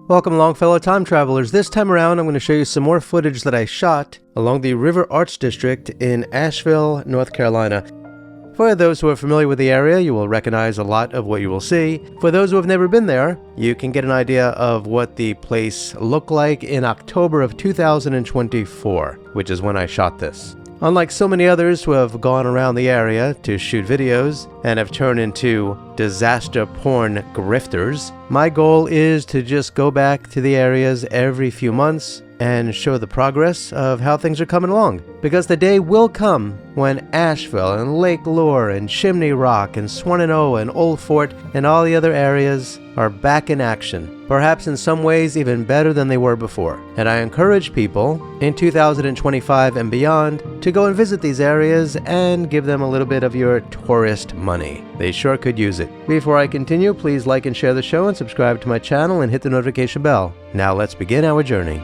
Welcome along, fellow time travelers. This time around, I'm going to show you some more footage that I shot along the River Arts District in Asheville, North Carolina. For those who are familiar with the area, you will recognize a lot of what you will see. For those who have never been there, you can get an idea of what the place looked like in October of 2024, which is when I shot this. Unlike so many others who have gone around the area to shoot videos and have turned into disaster porn grifters, my goal is to just go back to the areas every few months and show the progress of how things are coming along. Because the day will come when Asheville and Lake Lure and Chimney Rock and Swannanoa and Old Fort and all the other areas are back in action, perhaps in some ways even better than they were before. And I encourage people in 2025 and beyond to go and visit these areas and give them a little bit of your tourist money. They sure could use it. Before I continue, please like and share the show and subscribe to my channel and hit the notification bell. Now let's begin our journey.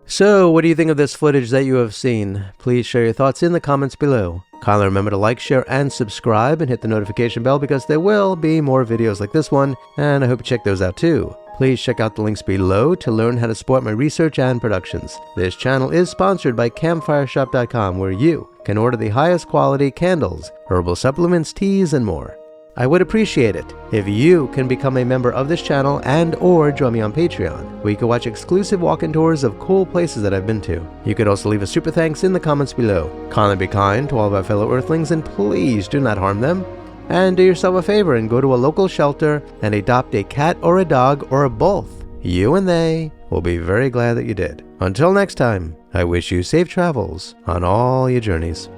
So, what do you think of this footage that you have seen? Please share your thoughts in the comments below. Kindly remember to like, share, and subscribe, and hit the notification bell because there will be more videos like this one, and I hope you check those out too. Please check out the links below to learn how to support my research and productions. This channel is sponsored by CampfireShop.com, where you can order the highest quality candles, herbal supplements, teas, and more. I would appreciate it if you can become a member of this channel and or join me on Patreon, where you can watch exclusive walk-in tours of cool places that I've been to. You could also leave a super thanks in the comments below. Kindly be kind to all of our fellow Earthlings and please do not harm them. And do yourself a favor and go to a local shelter and adopt a cat or a dog or both. You and they will be very glad that you did. Until next time, I wish you safe travels on all your journeys.